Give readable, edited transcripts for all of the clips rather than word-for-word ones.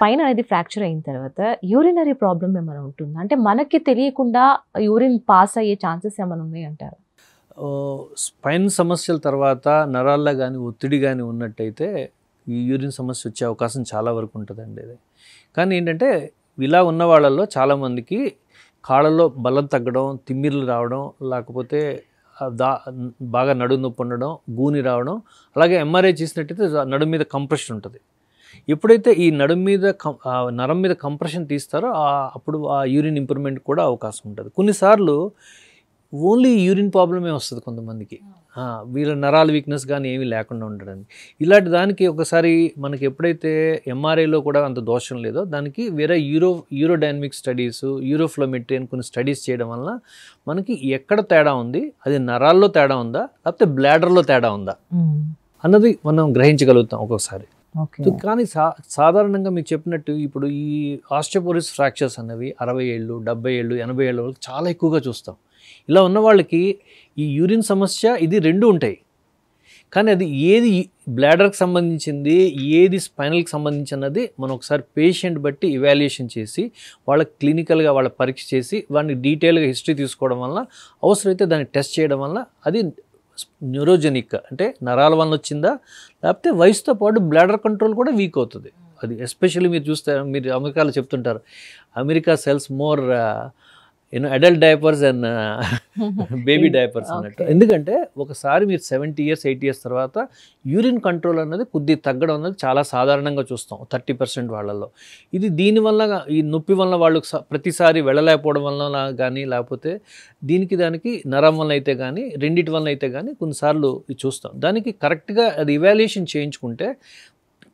Spine అనేది fracture అయిన తర్వాత యూరినరీ ప్రాబ్లం ఏమైనా ఉంటుందా? అంటే మనకి తెలియకుండా యూరిన్ పాస్ అయ్యే ఛాన్సెస్ ఏమైనా ఉన్నాయి అంటారా? స్పైన్ సమస్యల తర్వాత నరాల్లో కానీ ఒత్తిడి కానీ ఉన్నట్టయితే ఈ యూరిన్ సమస్య వచ్చే అవకాశం చాలా వరకు ఉంటుందండి అది. కానీ ఏంటంటే ఇలా ఉన్న వాళ్ళల్లో చాలామందికి కాళ్ళలో బలం తగ్గడం, తిమ్మిర్లు రావడం, లేకపోతే బాగా నడుము నొప్పి ఉండడం, గూని రావడం, అలాగే ఎంఆర్ఐ చేసినట్టయితే నడుము మీద కంప్రెషన్ ఉంటుంది. ఎప్పుడైతే ఈ నడుము మీద నరం మీద కంప్రెషన్ తీస్తారో అప్పుడు ఆ యూరిన్ ఇంప్రూవ్మెంట్ కూడా అవకాశం ఉంటుంది. కొన్నిసార్లు ఓన్లీ యూరిన్ ప్రాబ్లమే వస్తుంది కొంతమందికి, వీళ్ళ నరాల వీక్నెస్ కానీ ఏమీ లేకుండా ఉండడానికి. ఇలాంటి దానికి ఒకసారి మనకి ఎప్పుడైతే ఎంఆర్ఐలో కూడా అంత దోషం లేదో దానికి వేరే యూరోడైనమిక్ స్టడీస్, యూరోఫ్లోమెట్రీ అని కొన్ని స్టడీస్ చేయడం వల్ల మనకి ఎక్కడ తేడా ఉంది, అది నరాల్లో తేడా ఉందా లేకపోతే బ్లాడర్లో తేడా ఉందా అన్నది మనం గ్రహించగలుగుతాం ఒక్కొక్కసారి. కానీ సాధారణంగా మీకు చెప్పినట్టు ఇప్పుడు ఈ ఆస్టియోపోరోసిస్ ఫ్రాక్చర్స్ అనేవి 60 ఏళ్ళు, 70 ఏళ్ళు, 80 ఏళ్ళ వరకు చాలా ఎక్కువగా చూస్తాం. ఇలా ఉన్న వాళ్ళకి ఈ యూరిన్ సమస్య ఇది రెండు ఉంటాయి. కానీ అది ఏది బ్లాడర్కి సంబంధించింది, ఏది స్పైనల్కి సంబంధించినది మనం ఒకసారి పేషెంట్ బట్టి ఇవాల్యుయేషన్ చేసి వాళ్ళకి క్లినికల్గా వాళ్ళ పరీక్ష చేసి వాడిని డీటెయిల్గా హిస్టరీ తీసుకోవడం వల్ల, అవసరమైతే దాన్ని టెస్ట్ చేయడం వల్ల అది న్యూరోజెనిక్ అంటే నరాల వల్ల వచ్చిందా లేకపోతే వయసుతో పాటు బ్లాడర్ కంట్రోల్ కూడా వీక్ అవుతుంది. అది ఎస్పెషల్లీ మీరు చూస్తే, మీరు అమెరికాలో చెప్తుంటారు America cells more adult diapers and baby diapers అన్నట్టు. ఎందుకంటే ఒకసారి మీరు 70 years 80 years తర్వాత యూరిన్ కంట్రోల్ అన్నది కొద్దిగా తగ్గడం అన్నది చాలా సాధారణంగా చూస్తాం 30% వాళ్ళల్లో. ఇది దీనివల్ల ఈ నొప్పి వల్ల వాళ్ళు ప్రతిసారి వెళ్ళలేకపోవడం వల్ల కానీ, లేకపోతే దానికి నరం వల్ల అయితే కానీ, రెండిటి వల్ల అయితే కానీ కొన్నిసార్లు ఇది చూస్తాం. దానికి కరెక్ట్గా అది ఇవాల్యుయేషన్ చేయించుకుంటే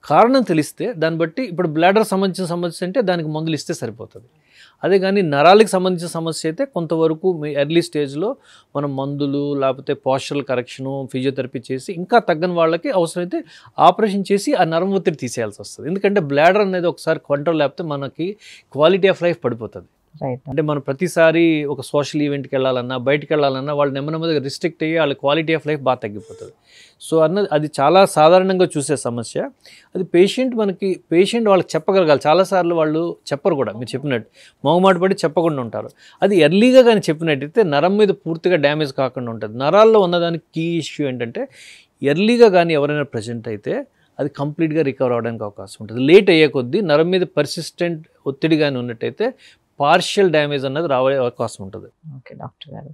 కారణం తెలిస్తే దాన్ని బట్టి, ఇప్పుడు బ్లాడర్ సంబంధించిన సమస్య అంటే దానికి మందులు ఇస్తే సరిపోతుంది. అదే కానీ నరాలకు సంబంధించిన సమస్య అయితే కొంతవరకు ఎర్లీ స్టేజ్లో మనం మందులు లేకపోతే పోస్చరల్ కరెక్షను, ఫిజియోథెరపీ చేసి ఇంకా తగ్గని వాళ్ళకి అవసరమైతే ఆపరేషన్ చేసి ఆ నరం ఒత్తిడి తీసేయాల్సి వస్తుంది. ఎందుకంటే బ్లాడర్ అనేది ఒకసారి కంట్రోల్ లేకపోతే మనకి క్వాలిటీ ఆఫ్ లైఫ్ పడిపోతుంది. అంటే మనం ప్రతిసారి ఒక సోషల్ ఈవెంట్కి వెళ్ళాలన్నా, బయటకు వెళ్ళాలన్నా వాళ్ళు నెమ్మదిగా రిస్ట్రిక్ట్ అయ్యి వాళ్ళ క్వాలిటీ ఆఫ్ లైఫ్ బాగా తగ్గిపోతుంది. సో అది చాలా సాధారణంగా చూసే సమస్య. అది పేషెంట్ వాళ్ళకి చెప్పగలగాలి. చాలాసార్లు వాళ్ళు చెప్పరు కూడా, మీరు చెప్పినట్టు మొహమాట పడి చెప్పకుండా ఉంటారు. అది ఎర్లీగా కానీ చెప్పినట్టయితే నరం మీద పూర్తిగా డ్యామేజ్ కాకుండా ఉంటుంది. నరాల్లో ఉన్నదానికి కీ ఇష్యూ ఏంటంటే ఎర్లీగా కానీ ఎవరైనా ప్రజెంట్ అయితే అది కంప్లీట్గా రికవర్ అవ్వడానికి అవకాశం ఉంటుంది. లేట్ అయ్యే కొద్దీ నరం మీద పర్సిస్టెంట్ ఒత్తిడి కానీ ఉన్నట్టయితే పార్షియల్ డ్యామేజ్ అన్నది రావే అవకాశం ఉంటుంది. ఓకే డాక్టర్ గారు.